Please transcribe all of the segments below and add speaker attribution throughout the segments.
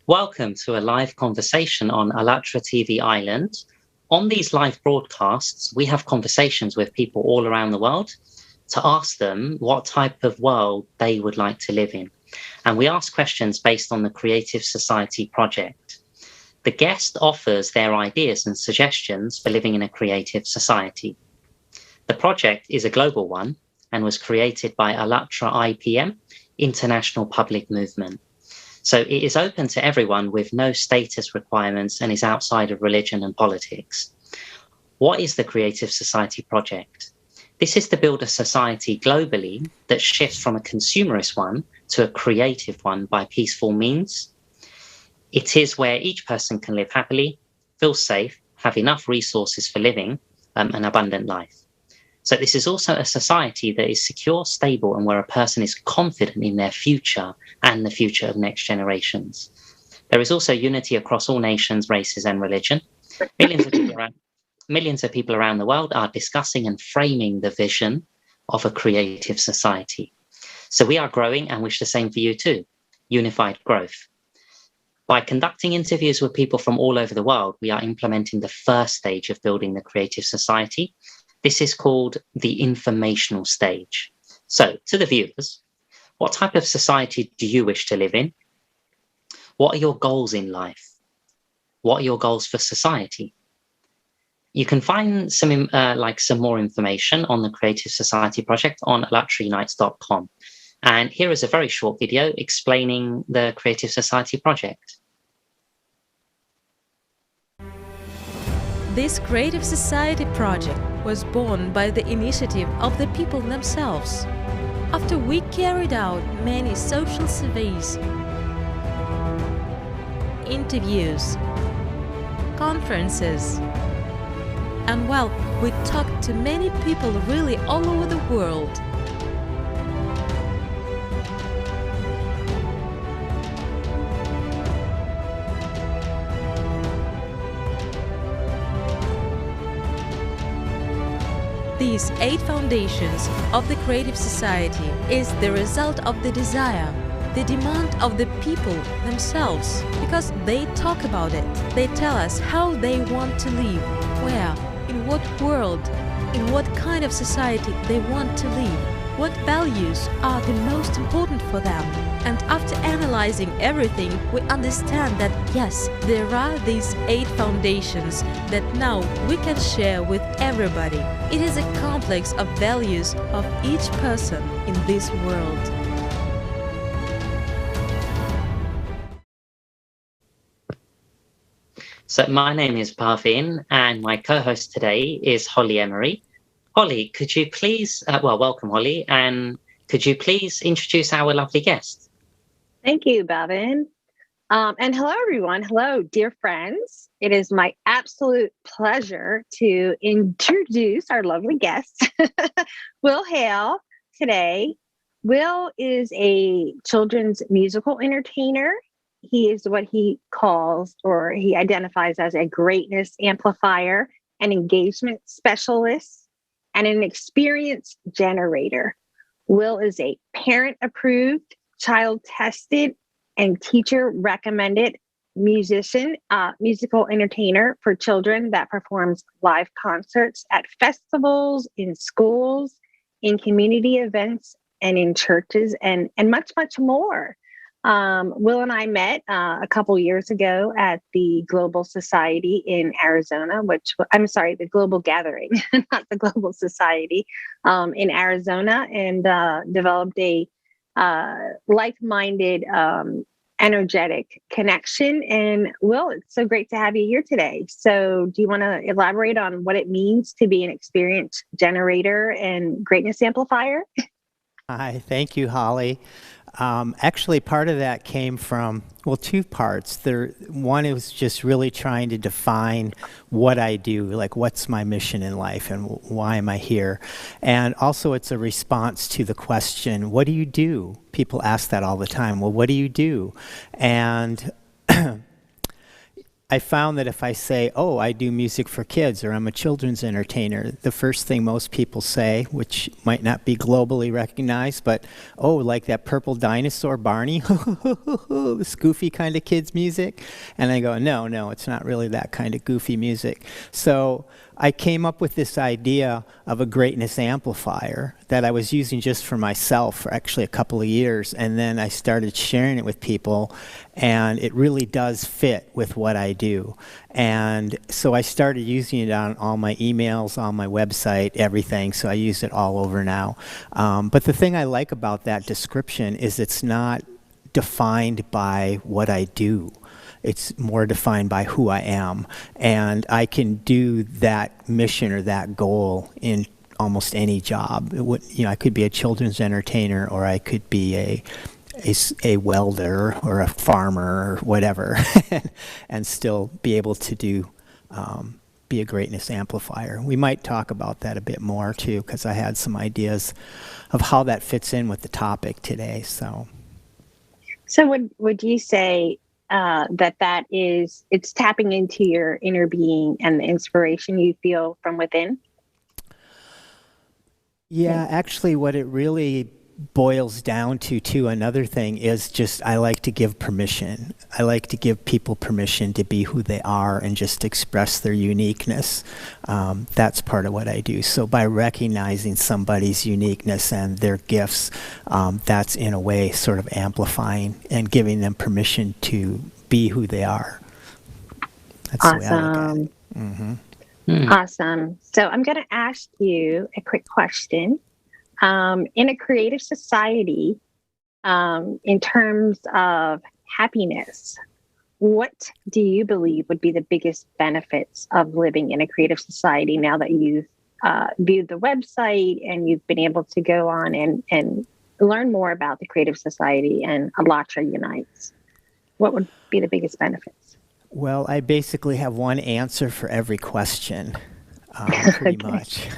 Speaker 1: Welcome to a live conversation on ALLATRA TV Island. On these live broadcasts, we have conversations with people all around the world to ask them what type of world they would like to live in. And we ask questions based on the Creative Society project. The guest offers their ideas and suggestions for living in a creative society. The project is a global one and was created by ALLATRA IPM, International Public Movement. So it is open to everyone with no status requirements and is outside of religion and politics. What is the Creative Society project? This is to build a society globally that shifts from a consumerist one to a creative one by peaceful means. It is where each person can live happily, feel safe, have enough resources for living, an abundant life. So this is also a society that is secure, stable, and where a person is confident in their future and the future of next generations. There is also unity across all nations, races, and religion. Millions of people around the world are discussing and framing the vision of a creative society. So we are growing and wish the same for you too, unified growth. By conducting interviews with people from all over the world, we are implementing the first stage of building the creative society. This is called the informational stage. So to the viewers, what type of society do you wish to live in? What are your goals in life? What are your goals for society? You can find some more information on the Creative Society project on ALLATRAunites.com. And here is a very short video explaining the Creative Society project.
Speaker 2: This Creative Society project was born by the initiative of the people themselves. After we carried out many social surveys, interviews, conferences, and we talked to many people really all over the world. These 8 foundations of the Creative Society is the result of the desire, the demand of the people themselves, because they talk about it. They tell us how they want to live, where, in what world, in what kind of society they want to live, what values are the most important for them. And after analyzing everything, we understand that yes, there are these 8 foundations that now we can share with everybody. It is a complex of values of each person in this world.
Speaker 1: So my name is Parvin, and my co-host today is Holly Emery. Holly, could you please, welcome Holly, and could you please introduce our lovely guest?
Speaker 3: Thank you, Bhavin. And hello, everyone. Hello, dear friends. It is my absolute pleasure to introduce our lovely guest, Will Hale, today. Will is a children's musical entertainer. He is what he calls, or he identifies as, a greatness amplifier, an engagement specialist, and an experience generator. Will is a parent-approved, child-tested, and teacher-recommended musical entertainer for children that performs live concerts at festivals, in schools, in community events, and in churches, and much, much more. Will and I met a couple years ago at the Global Society in Arizona, the Global Gathering, not the Global Society, in Arizona, and developed a like-minded, energetic connection. And Will, it's so great to have you here today. So do you want to elaborate on what it means to be an experience generator and greatness amplifier?
Speaker 4: Hi, thank you, Holly. Actually, part of that came from, 2 parts. One is just really trying to define what I do, like what's my mission in life and why am I here? And also it's a response to the question, what do you do? People ask that all the time. Well, what do you do? And I found that if I say, oh, I do music for kids, or I'm a children's entertainer, the first thing most people say, which might not be globally recognized, but, oh, like that purple dinosaur Barney, this goofy kind of kids music. And I go, no, it's not really that kind of goofy music. So I came up with this idea of a greatness amplifier that I was using just for myself for actually a couple of years, and then I started sharing it with people, and it really does fit with what I do. And so I started using it on all my emails, on my website, everything, so I use it all over now. But the thing I like about that description is it's not defined by what I do. It's more defined by who I am. And I can do that mission or that goal in almost any job. I could be a children's entertainer, or I could be a welder or a farmer or whatever, and still be able to be a greatness amplifier. We might talk about that a bit more too, because I had some ideas of how that fits in with the topic today. So
Speaker 3: would you say that it's tapping into your inner being and the inspiration you feel from within?
Speaker 4: Yeah, actually what it really boils down to another thing is just I like to give permission. I like to give people permission to be who they are and just express their uniqueness. That's part of what I do. So by recognizing somebody's uniqueness and their gifts, that's in a way sort of amplifying and giving them permission to be who they are. That's
Speaker 3: awesome.
Speaker 4: The way I look at it. Mm-hmm.
Speaker 3: Awesome. So I'm going to ask you a quick question. In a creative society, in terms of happiness, what do you believe would be the biggest benefits of living in a creative society now that you've viewed the website and you've been able to go on and learn more about the Creative Society and ALLATRA Unites? What would be the biggest benefits?
Speaker 4: Well, I basically have one answer for every question. Pretty much.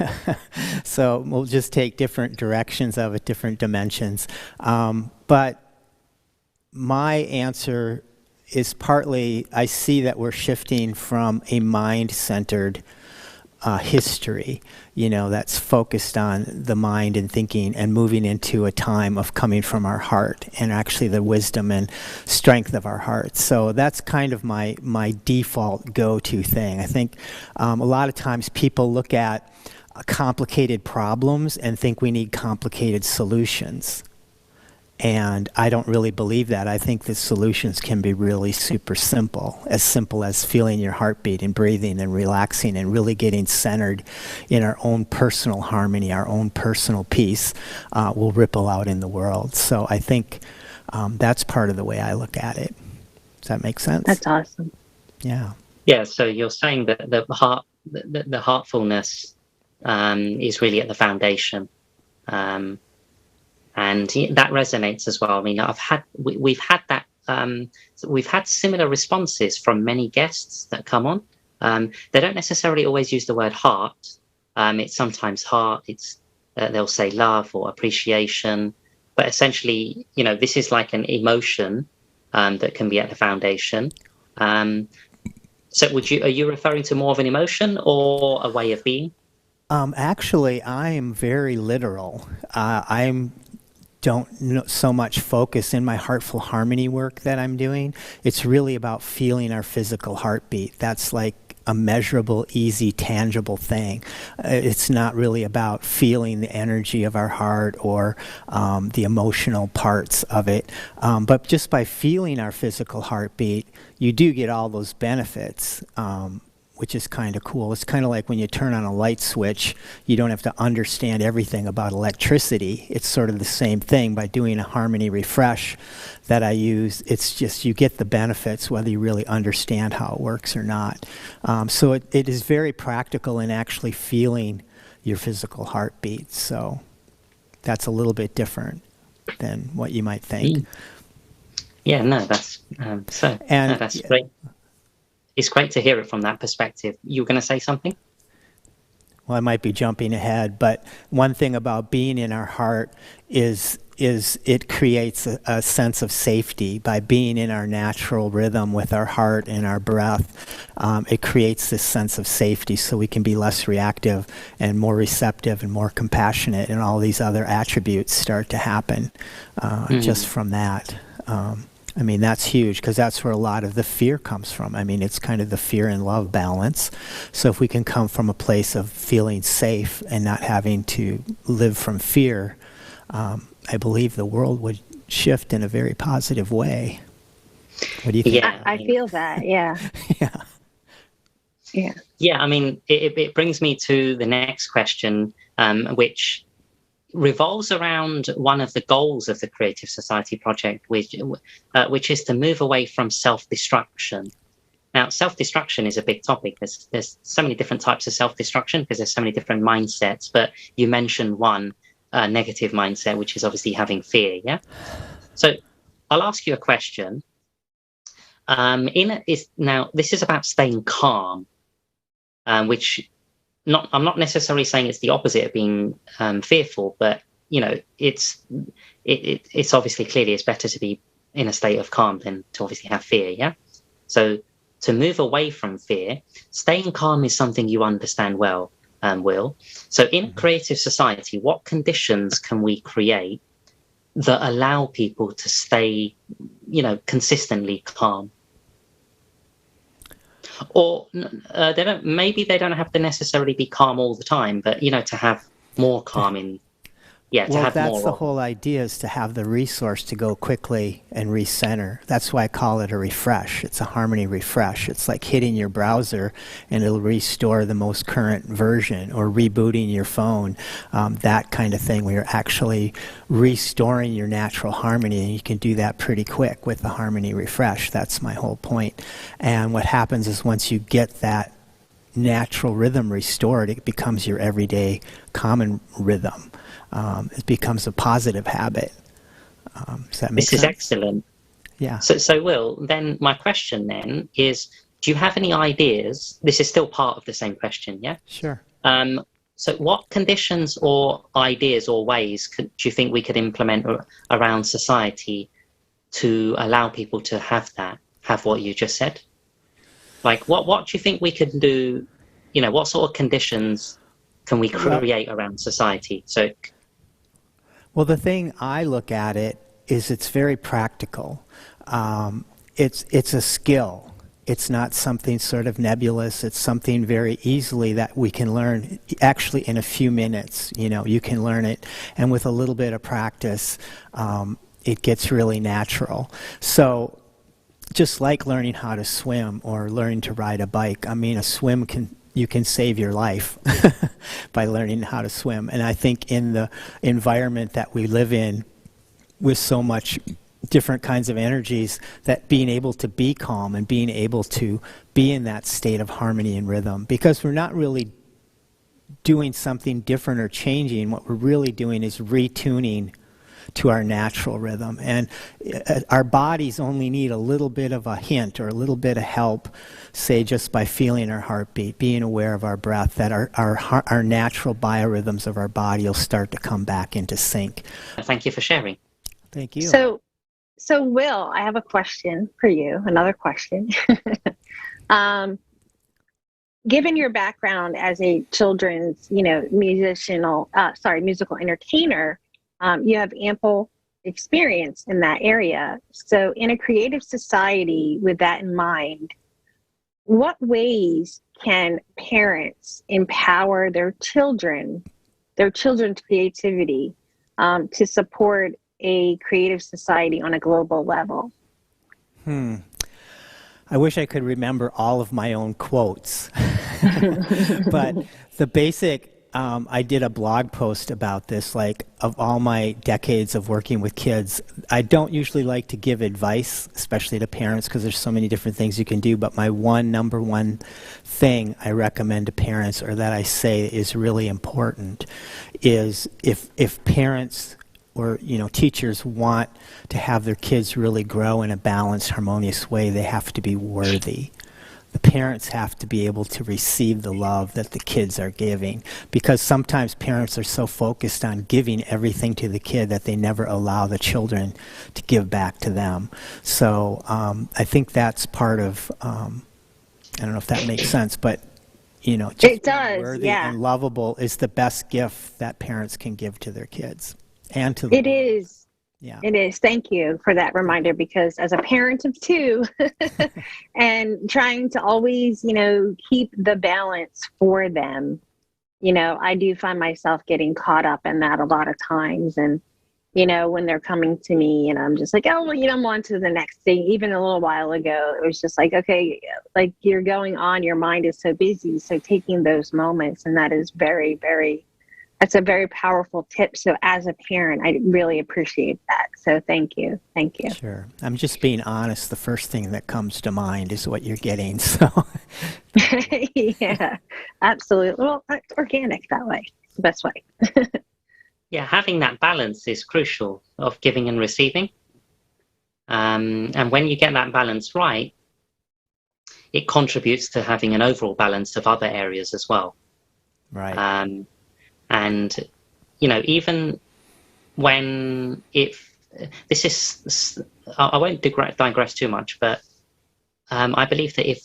Speaker 4: So we'll just take different directions of it, different dimensions. But my answer is partly, I see that we're shifting from a mind-centered history, that's focused on the mind and thinking, and moving into a time of coming from our heart and actually the wisdom and strength of our heart. So that's kind of my default go-to thing. I think a lot of times people look at complicated problems and think we need complicated solutions. And I don't really believe that. I think the solutions can be really super simple as feeling your heartbeat and breathing and relaxing and really getting centered in our own personal harmony, our own personal peace will ripple out in the world. So I think that's part of the way I look at it. Does that make sense?
Speaker 3: That's awesome.
Speaker 4: Yeah.
Speaker 1: Yeah. So you're saying that the heartfulness is really at the foundation. And that resonates as well. I mean, we've had that. We've had similar responses from many guests that come on. They don't necessarily always use the word heart. It's sometimes heart. They'll say love or appreciation, but essentially, this is like an emotion that can be at the foundation. So, are you referring to more of an emotion or a way of being?
Speaker 4: Actually, I am very literal. Don't so much focus in my Heartful Harmony work that I'm doing. It's really about feeling our physical heartbeat. That's like a measurable, easy, tangible thing. It's not really about feeling the energy of our heart or the emotional parts of it. But just by feeling our physical heartbeat, you do get all those benefits. Which is kind of cool. It's kind of like when you turn on a light switch, you don't have to understand everything about electricity. It's sort of the same thing. By doing a harmony refresh that I use, it's just you get the benefits whether you really understand how it works or not. So it is very practical in actually feeling your physical heartbeat. So that's a little bit different than what you might think.
Speaker 1: Yeah, no, that's that's great. It's great to hear it from that perspective. You were going to say something? Well,
Speaker 4: I might be jumping ahead, but one thing about being in our heart is is it creates a sense of safety by being in our natural rhythm with our heart and our breath. It creates this sense of safety so we can be less reactive and more receptive and more compassionate, and all these other attributes start to happen just from that. I mean, that's huge, because that's where a lot of the fear comes from. I mean, it's kind of the fear and love balance. So if we can come from a place of feeling safe and not having to live from fear, I believe the world would shift in a very positive way. What do you think?
Speaker 1: Yeah,
Speaker 3: I feel that. Yeah.
Speaker 4: Yeah.
Speaker 3: Yeah.
Speaker 1: Yeah, I mean, it brings me to the next question, which revolves around one of the goals of the Creative Society project, which is to move away from self-destruction. Now, self-destruction is a big topic. There's so many different types of self-destruction because there's so many different mindsets, but you mentioned one negative mindset, which is obviously having fear, yeah? So I'll ask you a question. Now, this is about staying calm, which I'm not necessarily saying it's the opposite of being fearful, but it's obviously clearly it's better to be in a state of calm than to obviously have fear. Yeah. So to move away from fear, staying calm is something you understand well, Will. So in a creative society, what conditions can we create that allow people to stay, consistently calm? Or maybe they don't have to necessarily be calm all the time, but to have more calm in, to have
Speaker 4: that's
Speaker 1: more.
Speaker 4: The whole idea, is to have the resource to go quickly and recenter. That's why I call it a refresh. It's a harmony refresh. It's like hitting your browser and it'll restore the most current version, or rebooting your phone, that kind of thing, where you're actually restoring your natural harmony, and you can do that pretty quick with the harmony refresh. That's my whole point. And what happens is, once you get that natural rhythm restored, it becomes your everyday common rhythm. It becomes a positive habit. Does that make sense?
Speaker 1: This is excellent.
Speaker 4: Yeah.
Speaker 1: So Will, then my question then is, do you have any ideas? This is still part of the same question, yeah?
Speaker 4: Sure.
Speaker 1: So what conditions or ideas or ways do you think we could implement around society to allow people to have what you just said? Like, what do you think we could do? What sort of conditions can we create around society?
Speaker 4: Well, the thing I look at it is, it's very practical. It's a skill. It's not something sort of nebulous. It's something very easily that we can learn, actually in a few minutes. You can learn it, and with a little bit of practice, it gets really natural. So just like learning how to swim or learning to ride a bike, I mean, you can save your life by learning how to swim. And I think in the environment that we live in, with so much different kinds of energies, that being able to be calm and being able to be in that state of harmony and rhythm, because we're not really doing something different or changing. What we're really doing is retuning to our natural rhythm. And our bodies only need a little bit of a hint or a little bit of help, say just by feeling our heartbeat, being aware of our breath, that our natural biorhythms of our body will start to come back into sync.
Speaker 1: Thank you for sharing.
Speaker 4: Thank you.
Speaker 3: So Will, I have a question for you, another question. Given your background as a children's, musical entertainer, you have ample experience in that area. So in a creative society, with that in mind, what ways can parents empower their children's creativity to support a creative society on a global level?
Speaker 4: I wish I could remember all of my own quotes. But the basic, I did a blog post about this, like, of all my decades of working with kids. I don't usually like to give advice, especially to parents, because there's so many different things you can do. But my number one thing I recommend to parents, or that I say is really important, is if parents or teachers want to have their kids really grow in a balanced, harmonious way, they have to be worthy. The parents have to be able to receive the love that the kids are giving, because sometimes parents are so focused on giving everything to the kid that they never allow the children to give back to them. So I think that's part of, I don't know if that makes sense, but just
Speaker 3: It does,
Speaker 4: being worthy
Speaker 3: yeah.
Speaker 4: and lovable is the best gift that parents can give to their kids and to the
Speaker 3: It is.
Speaker 4: Yeah.
Speaker 3: It is. Thank you for that reminder, because as a parent of two and trying to always, keep the balance for them, I do find myself getting caught up in that a lot of times. And, when they're coming to me and I'm just like, oh, well, I'm on to the next thing. Even a little while ago, it was just like, okay, like you're going on, your mind is so busy. So taking those moments, and that is very, very, that's a very powerful tip. So as a parent, I really appreciate that. So thank you. Thank you.
Speaker 4: Sure. I'm just being honest. The first thing that comes to mind is what you're getting. So
Speaker 3: yeah, absolutely. Well, it's organic that way. It's the best way.
Speaker 1: Yeah, having that balance is crucial of giving and receiving. And when you get that balance right, it contributes to having an overall balance of other areas as well.
Speaker 4: Right.
Speaker 1: And, even when I won't digress too much, but I believe that if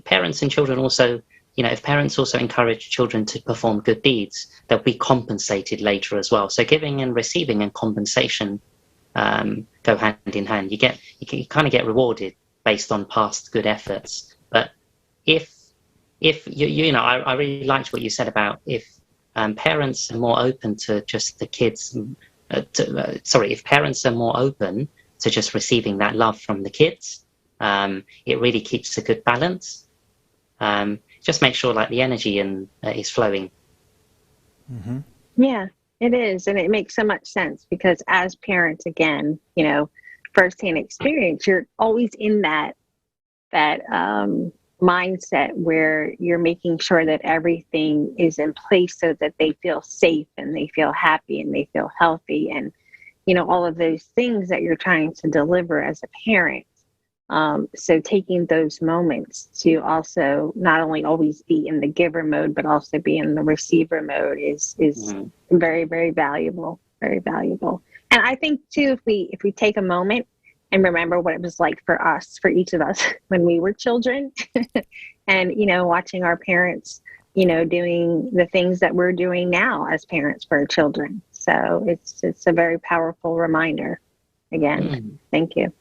Speaker 1: parents and children also, if parents also encourage children to perform good deeds, they'll be compensated later as well. So giving and receiving and compensation go hand in hand. You kind of get rewarded based on past good efforts. But if I really liked what you said about if parents are more open to just the kids, if parents are more open to just receiving that love from the kids, it really keeps a good balance. Just make sure like the energy is flowing.
Speaker 3: Mm-hmm. Yeah, it is. And it makes so much sense, because as parents, again, firsthand experience, you're always in that mindset where you're making sure that everything is in place so that they feel safe and they feel happy and they feel healthy, and all of those things that you're trying to deliver as a parent. So taking those moments to also not only always be in the giver mode, but also be in the receiver mode is mm-hmm. very, very valuable, very valuable. And I think too, if we take a moment and remember what it was like for us, for each of us when we were children and, watching our parents, doing the things that we're doing now as parents for our children. So it's a very powerful reminder. Again, Thank you.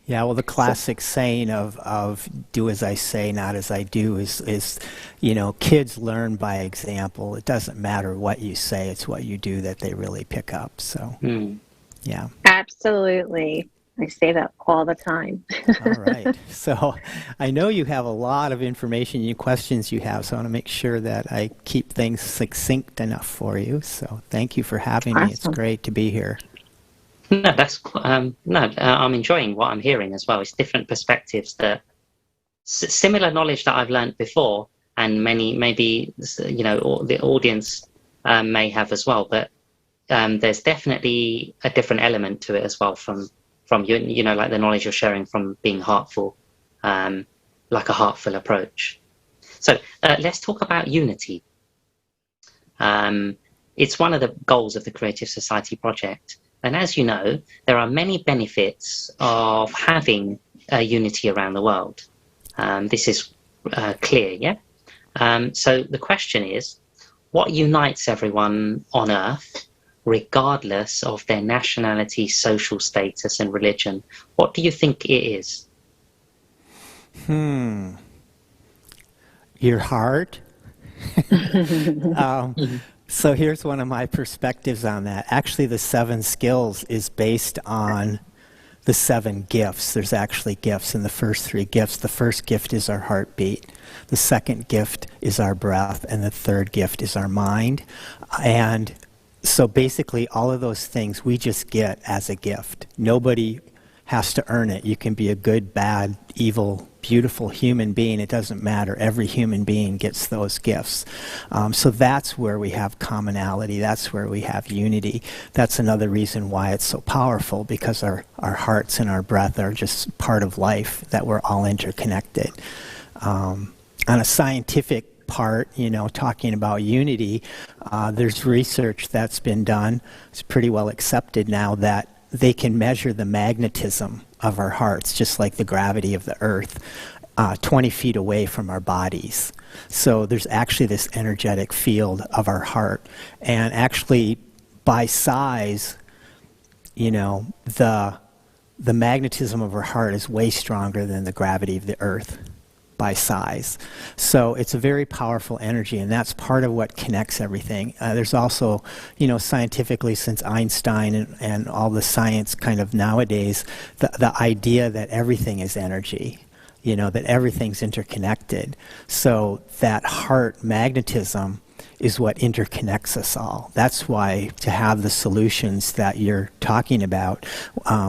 Speaker 4: Yeah, well, the classic saying of do as I say, not as I do is kids learn by example. It doesn't matter what you say, it's what you do that they really pick up. So, yeah.
Speaker 3: Absolutely. I say that all the time.
Speaker 4: All right. So I know you have a lot of information and questions you have, so I want to make sure that I keep things succinct enough for you. So thank you for having me. It's great to be here.
Speaker 1: No, I'm enjoying what I'm hearing as well. It's different perspectives, that similar knowledge that I've learned before, and maybe the audience may have as well. But there's definitely a different element to it as well from you, like the knowledge you're sharing from being heartful, like a heartful approach. So let's talk about unity. It's one of the goals of the Creative Society Project. And as you know, there are many benefits of having unity around the world. This is clear, yeah? So the question is, what unites everyone on Earth, regardless of their nationality, social status, and religion? What do you think it is?
Speaker 4: Your heart? So here's one of my perspectives on that. Actually, the 7 skills is based on the 7 gifts. There's actually gifts in the first 3 gifts. The first gift is our heartbeat. The second gift is our breath. And the third gift is our mind. And so basically all of those things we just get as a gift. Nobody has to earn it. You can be a good, bad, evil beautiful human being, it doesn't matter. Every human being gets those gifts. So that's where we have commonality. That's where we have unity. That's another reason why it's so powerful, because our hearts and our breath are just part of life, that we're all interconnected. On a scientific part, talking about unity, there's research that's been done. It's pretty well accepted now that they can measure the magnetism of our hearts, just like the gravity of the earth, 20 feet away from our bodies. So there's actually this energetic field of our heart. And actually, by size, the magnetism of our heart is way stronger than the gravity of the earth by size. So it's a very powerful energy, and that's part of what connects everything. There's also, scientifically, since Einstein and all the science kind of nowadays, the idea that everything is energy, that everything's interconnected. So that heart magnetism is what interconnects us all. That's why to have the solutions that you're talking about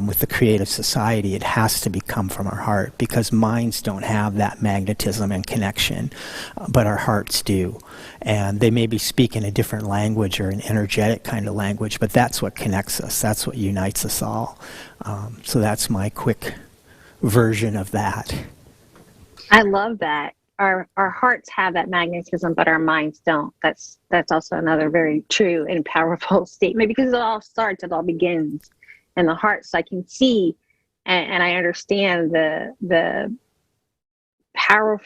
Speaker 4: with the creative society, it has to come from our heart, because minds don't have that magnetism and connection, but our hearts do. And they maybe speak in a different language or an energetic kind of language, but that's what connects us. That's what unites us all. So that's my quick version of that.
Speaker 3: I love that. Our hearts have that magnetism, but our minds don't. That's also another very true and powerful statement, because it all starts, it all begins in the heart. So I can see and I understand the power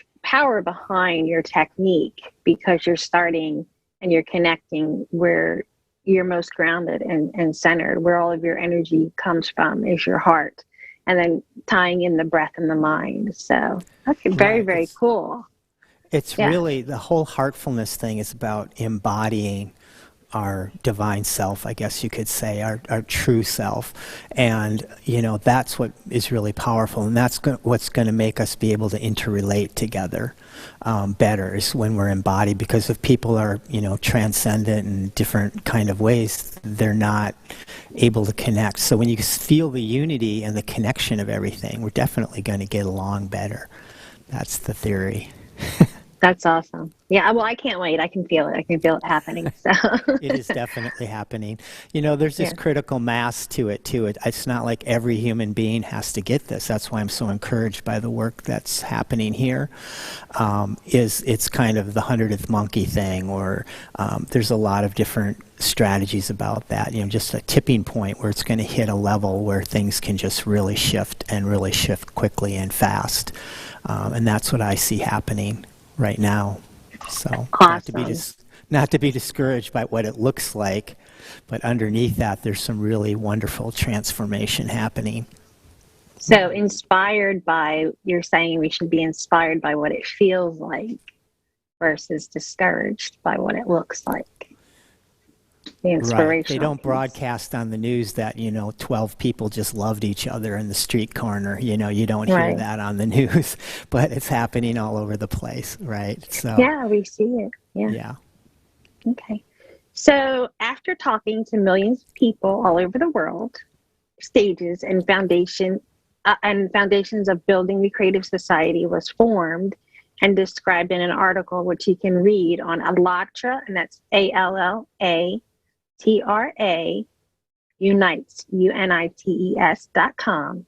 Speaker 3: behind your technique, because you're starting and you're connecting where you're most grounded and centered, where all of your energy comes from is your heart. And then tying in the breath and the mind. So that's very, very cool.
Speaker 4: It's really, the whole heartfulness thing is about embodying our divine self, I guess you could say, our true self. And, that's what is really powerful. And that's what's going to make us be able to interrelate together better, is when we're embodied. Because if people are, transcendent in different kind of ways, they're not able to connect. So when you feel the unity and the connection of everything, we're definitely going to get along better. That's the theory.
Speaker 3: That's awesome. Yeah, well, I can't wait. I can feel it. I can feel it happening. So
Speaker 4: it is definitely happening. There's this critical mass to it, too. It's not like every human being has to get this. That's why I'm so encouraged by the work that's happening here. It's kind of the 100th monkey thing, or there's a lot of different strategies about that. Just a tipping point where it's going to hit a level where things can just really shift, and really shift quickly and fast. And that's what I see happening right now. So
Speaker 3: awesome.
Speaker 4: not to be discouraged by what it looks like, but underneath that, there's some really wonderful transformation happening.
Speaker 3: So you're saying we should be inspired by what it feels like versus discouraged by what it looks like. The inspirational.
Speaker 4: Right. They don't broadcast on the news that, 12 people just loved each other in the street corner. You don't hear that on the news, but it's happening all over the place, right? So
Speaker 3: yeah, we see it. Yeah. Okay. So after talking to millions of people all over the world, stages and foundations of building the creative society was formed and described in an article which you can read on ALLATRA, and that's ALLATRA Unites, UNITES.com.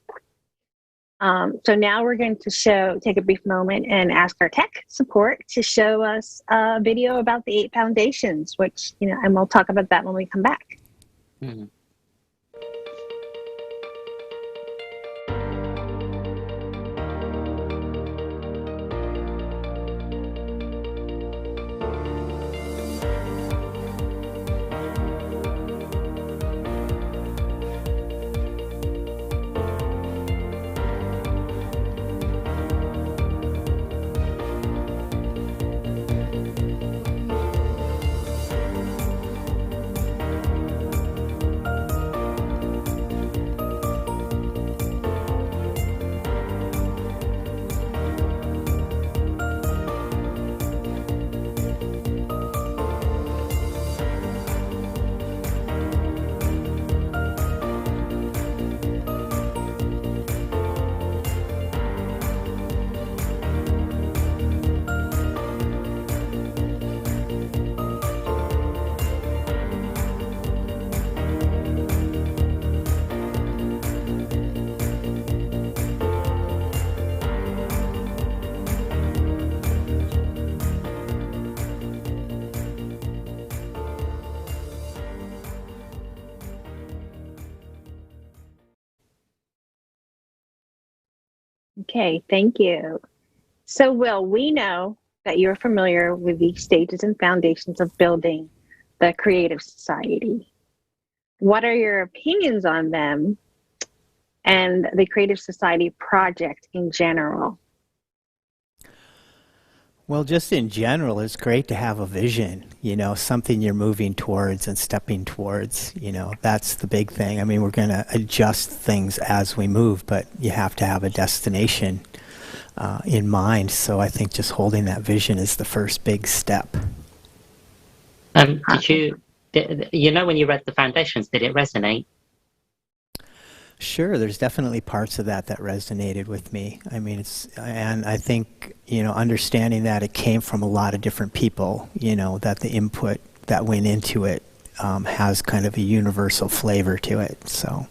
Speaker 3: So now we're going to take a brief moment and ask our tech support to show us a video about the 8 foundations, which, and we'll talk about that when we come back.
Speaker 1: Mm-hmm.
Speaker 3: Okay, thank you. So, Will, we know that you're familiar with the stages and foundations of building the Creative Society. What are your opinions on them and the Creative Society project in general?
Speaker 4: Well, just in general, it's great to have a vision, something you're moving towards and stepping towards. That's the big thing. I mean, we're going to adjust things as we move, but you have to have a destination in mind. So I think just holding that vision is the first big step.
Speaker 1: When you read the foundations, did it resonate?
Speaker 4: Sure, there's definitely parts of that resonated with me. I mean, and I think, understanding that it came from a lot of different people, that the input that went into it has kind of a universal flavor to it, so.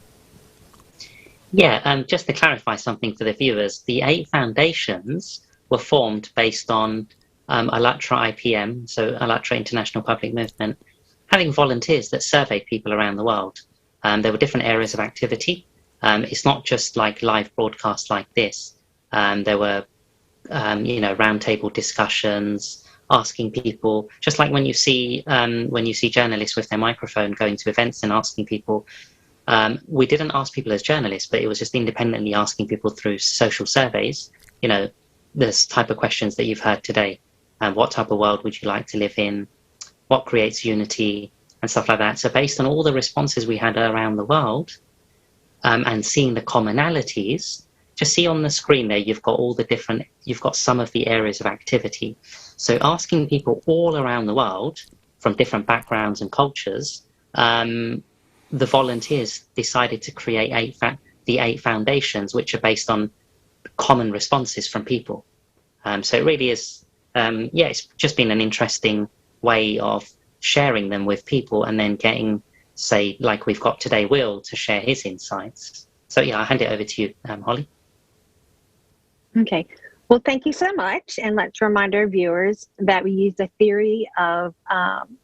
Speaker 1: Yeah, just to clarify something for the viewers, the 8 foundations were formed based on ALLATRA IPM, so ALLATRA International Public Movement, having volunteers that surveyed people around the world. There were different areas of activity. It's not just like live broadcasts like this. There were, roundtable discussions, asking people, just like when you see journalists with their microphone going to events and asking people. We didn't ask people as journalists, but it was just independently asking people through social surveys. This type of questions that you've heard today. What type of world would you like to live in? What creates unity? And stuff like that. So based on all the responses we had around the world, and seeing the commonalities, just see on the screen there, you've got some of the areas of activity. So asking people all around the world from different backgrounds and cultures, the volunteers decided to create the 8 foundations, which are based on common responses from people. So it really is, it's just been an interesting way of sharing them with people and then getting, say, like we've got today, Will, to share his insights. So yeah, I'll hand it over to you, Holly.
Speaker 3: Okay. Well, thank you so much. And let's remind our viewers that we use the theory of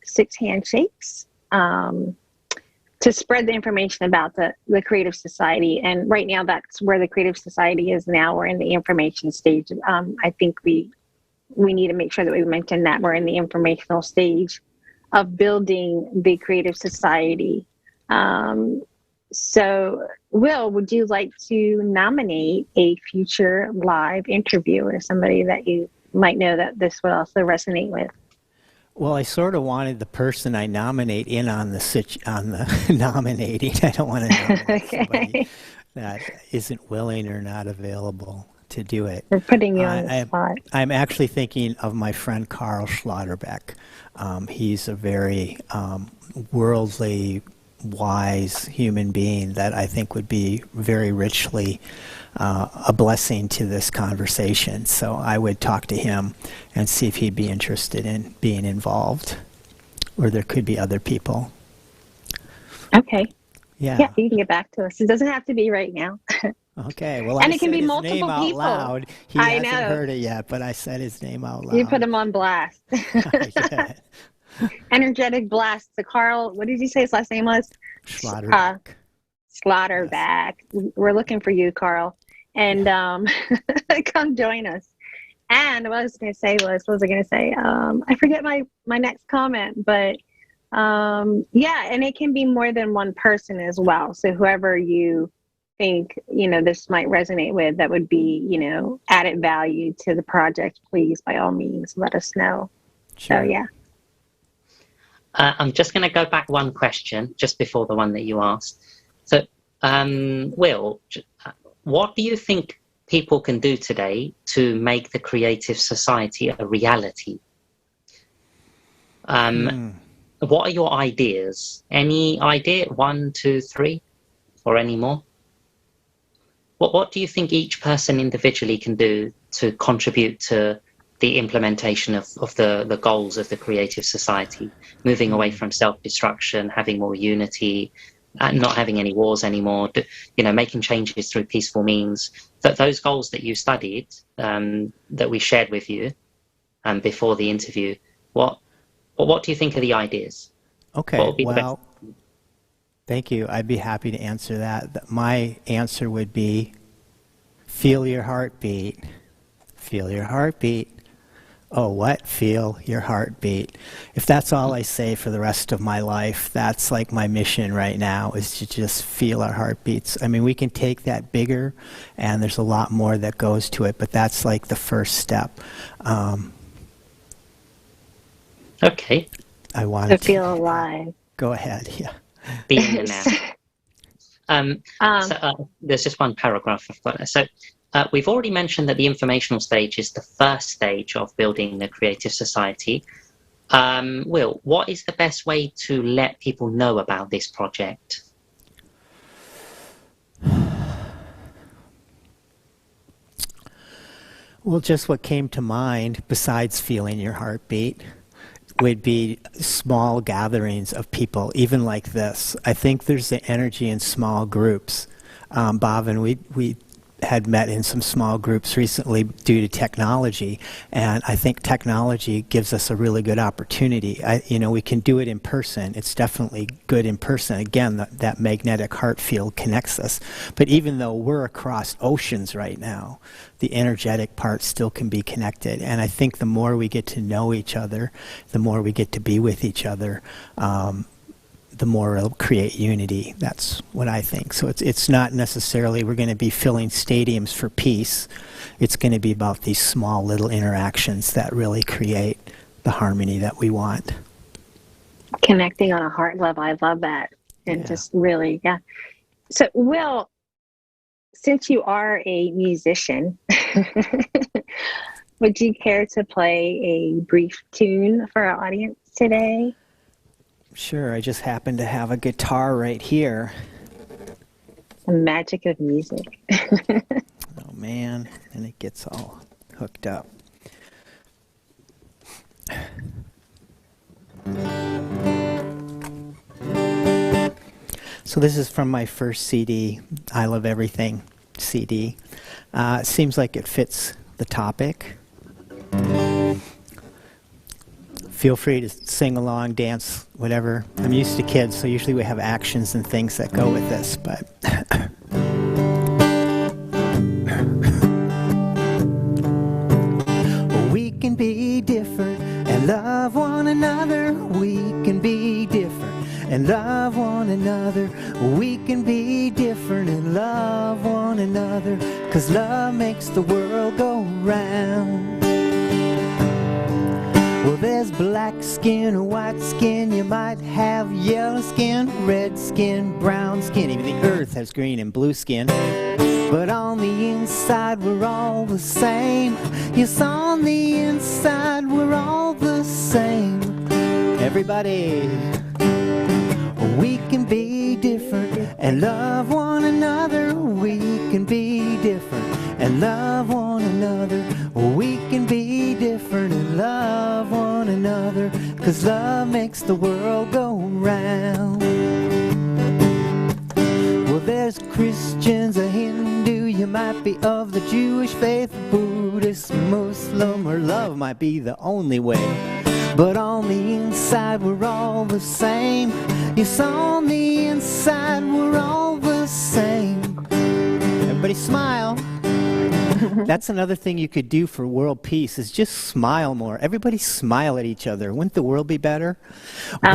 Speaker 3: 6 handshakes to spread the information about the Creative Society. And right now, that's where the Creative Society is now. We're in the information stage. I think we need to make sure that we mention that we're in the informational stage of building the Creative Society. So, Will, would you like to nominate a future live interview or somebody that you might know that this would also resonate with?
Speaker 4: Well, I sort of wanted the person I nominate in on the nominating. I don't want to nominate somebody that isn't willing or not available to do it.
Speaker 3: We're putting you on the spot.
Speaker 4: I'm actually thinking of my friend Carl Schlotterbeck. He's a very worldly, wise human being that I think would be very richly a blessing to this conversation. So I would talk to him and see if he'd be interested in being involved, or there could be other people.
Speaker 3: Okay.
Speaker 4: Yeah.
Speaker 3: Yeah, you can get back to us. It doesn't have to be right now.
Speaker 4: Okay. Well,
Speaker 3: and
Speaker 4: I
Speaker 3: it can
Speaker 4: said
Speaker 3: be
Speaker 4: his
Speaker 3: multiple
Speaker 4: name out
Speaker 3: people.
Speaker 4: loud. He
Speaker 3: I
Speaker 4: hasn't
Speaker 3: know.
Speaker 4: heard it yet, but I said his name out loud.
Speaker 3: You put him on blast.
Speaker 4: Yeah.
Speaker 3: Energetic blast. So Carl, what did you say his last name was?
Speaker 4: Schlotterbeck.
Speaker 3: Schlotterbeck. Yes. We're looking for you, Carl. And come join us. And what I was going to say was, what was I going to say? I forget my next comment, but yeah, and it can be more than one person as well. So whoever you think, this might resonate with, that would be, added value to the project, please, by all means, let us know. Sure. So, yeah.
Speaker 1: I'm just going to go back one question just before the one that you asked. So, Will, what do you think people can do today to make the Creative Society a reality? What are your ideas? Any idea? 1, 2, 3, or any more? What do you think each person individually can do to contribute to the implementation of the goals of the Creative Society, moving away from self-destruction, having more unity, not having any wars anymore, making changes through peaceful means? Those goals that you studied, that we shared with you before the interview, what do you think are the ideas?
Speaker 4: Okay, well, thank you. I'd be happy to answer that. My answer would be Feel your heartbeat. Feel your heartbeat. Oh, what? Feel your heartbeat. If that's all I say for the rest of my life, that's like my mission right now, is to just feel our heartbeats. I mean, we can take that bigger, and there's a lot more that goes to it, but that's like the first step.
Speaker 1: Okay.
Speaker 4: I wanted
Speaker 3: to feel alive.
Speaker 4: Go ahead, yeah.
Speaker 1: Be in the now. There's just one paragraph I've got. So we've already mentioned that the informational stage is the first stage of building the creative society. Will, what is the best way to let people know about this project?
Speaker 4: Well, just what came to mind, besides feeling your heartbeat, would be small gatherings of people, even like this. I think there's the energy in small groups. Bob and we had met in some small groups recently due to technology, and I think technology gives us a really good opportunity. We can do it in person. It's definitely good in person. Again, that magnetic heart field connects us. But even though we're across oceans right now, the energetic part still can be connected. And I think the more we get to know each other, the more we get to be with each other, the more it'll create unity. That's what I think. So it's not necessarily we're going to be filling stadiums for peace. It's going to be about these small little interactions that really create the harmony that we want.
Speaker 3: Connecting on a heart level. I love that. And just really, yeah. So, Will, since you are a musician, would you care to play a brief tune for our audience today?
Speaker 4: Sure, I just happen to have a guitar right here.
Speaker 3: The magic of music.
Speaker 4: Oh man, and it gets all hooked up. So this is from my first CD, I Love Everything CD. It seems like it fits the topic. Feel free to sing along, dance, whatever. I'm used to kids, so usually we have actions and things that go with this, but... We can be different and love one another. We can be different and love one another. We can be different and love one another, 'cause love makes the world go round. Well, there's black skin or white skin, you might have yellow skin, red skin, brown skin, even the earth has green and blue skin. But on the inside we're all the same. Yes, on the inside we're all the same. Everybody, we can be different and love one another. We can be different and love one another. We can be different and love one another, 'cause love makes the world go round. Well, there's Christians, a Hindu, you might be of the Jewish faith, Buddhist, Muslim, or love might be the only way. But on the inside we're all the same. Yes, on the inside we're all the same. Everybody smile. That's another thing you could do for world peace, is just smile more. Everybody smile at each other. Wouldn't the world be better?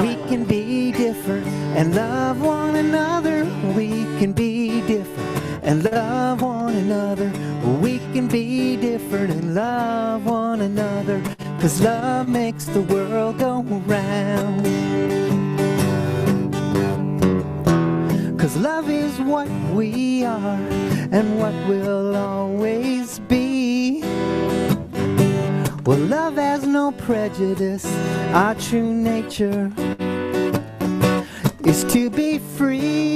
Speaker 4: We can be different and love one another. We can be different and love one another. We can be different and love one another, 'cause love makes the world go round. 'Cause love is what we are and what we'll always be. Well, love has no prejudice. Our true nature is to be free.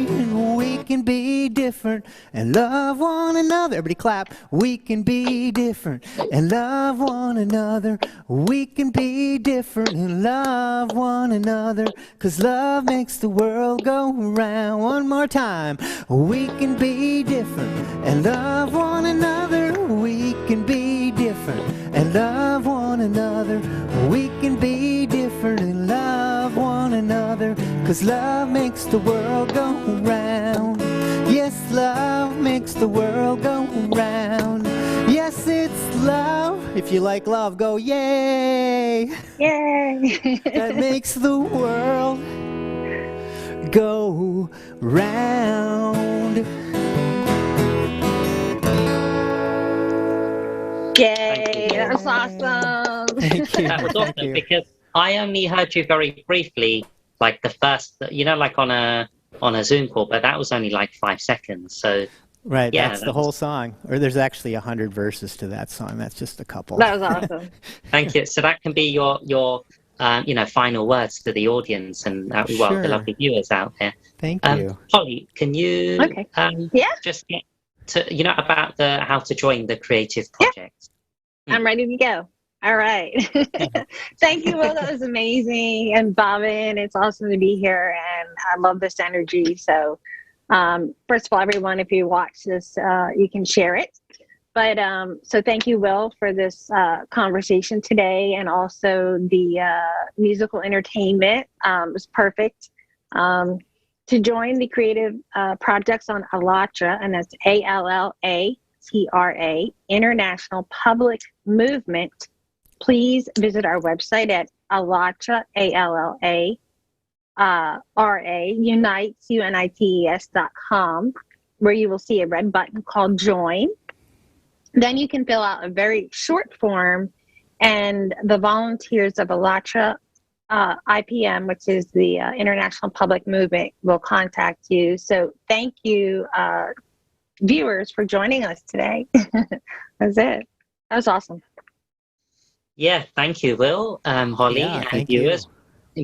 Speaker 4: And we can be different and love one another. Everybody clap. We can be different and love one another. We can be different and love one another, 'cause love makes the world go round. One more time. We can be different and love one another. We can be different and love one another. We can be different and love one another, 'cause love makes the world go round. Yes, love makes the world go round. Yes, it's love. If you like love, go yay.
Speaker 3: Yay.
Speaker 4: That makes the world go round.
Speaker 3: Yay, that was awesome.
Speaker 4: Thank you.
Speaker 1: That was
Speaker 4: Thank
Speaker 1: awesome
Speaker 4: you.
Speaker 1: because I only heard you very briefly, like the first, like on a Zoom call, but that was only like 5 seconds. So
Speaker 4: Right,
Speaker 1: yeah,
Speaker 4: that's the whole song. Or there's actually 100 verses to that song. That's just a couple.
Speaker 3: That was awesome.
Speaker 1: thank you. So that can be your final words to the audience and the
Speaker 4: Sure.
Speaker 1: lovely viewers out there.
Speaker 4: Thank you.
Speaker 1: Holly, can you just get to about the how to join the creative project?
Speaker 3: I'm ready to go. All right. Thank you, Will. That was amazing. And Bobbin, it's awesome to be here. And I love this energy. So, first of all, everyone, if you watch this, you can share it. But so thank you, Will, for this conversation today. And also the musical entertainment was perfect. To join the creative projects on ALLATRA, and that's ALLATRA International Public Movement, please visit our website at ALLATRA, ALLATRA, unites, UNITES.com, where you will see a red button called Join. Then you can fill out a very short form, and the volunteers of ALLATRA IPM, which is the International Public Movement, will contact you. So thank you, viewers, for joining us today. That's it. That was awesome.
Speaker 1: Yeah, thank you, Will, Holly, and
Speaker 4: thank
Speaker 1: viewers.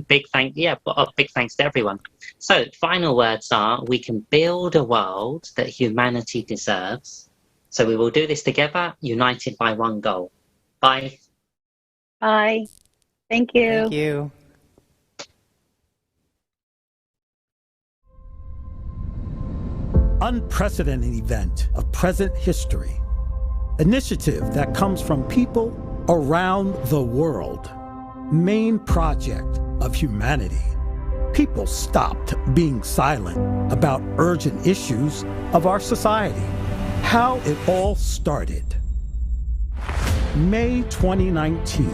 Speaker 1: Big thanks to everyone. So final words are, we can build a world that humanity deserves. So we will do this together, united by one goal. Bye.
Speaker 3: Bye. Thank you.
Speaker 4: Thank you.
Speaker 5: Unprecedented event of present history. Initiative that comes from people around the world. Main project of humanity. People stopped being silent about urgent issues of our society. How it all started. May 2019,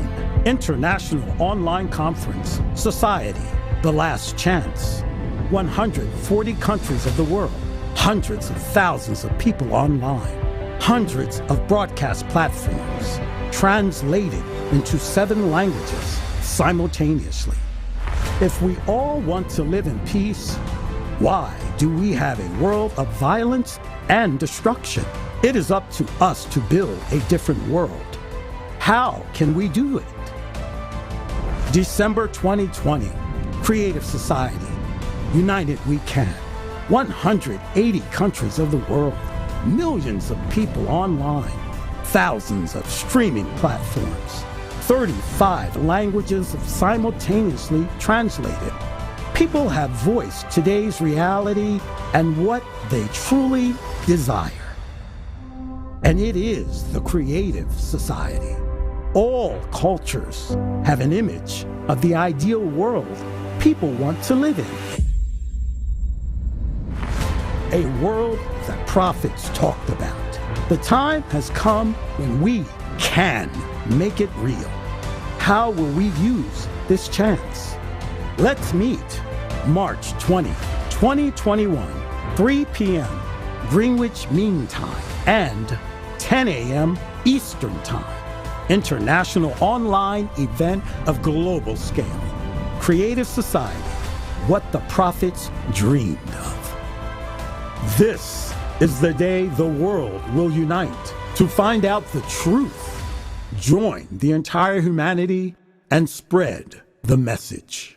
Speaker 5: International Online Conference, Society, The Last Chance. 140 countries of the world, hundreds of thousands of people online, hundreds of broadcast platforms, translated into 7 languages simultaneously. If we all want to live in peace, why do we have a world of violence and destruction? It is up to us to build a different world. How can we do it? December 2020, Creative Society, United We Can. 180 countries of the world, millions of people online, thousands of streaming platforms, 35 languages simultaneously translated. People have voiced today's reality and what they truly desire. And it is the Creative Society. All cultures have an image of the ideal world people want to live in. A world that prophets talked about. The time has come when we can make it real. How will we use this chance? Let's meet March 20, 2021, 3 p.m. Greenwich Mean Time and 10 a.m. Eastern Time. International online event of global scale. Creative Society, what the prophets dreamed of. This is the day the world will unite to find out the truth, join the entire humanity, and spread the message.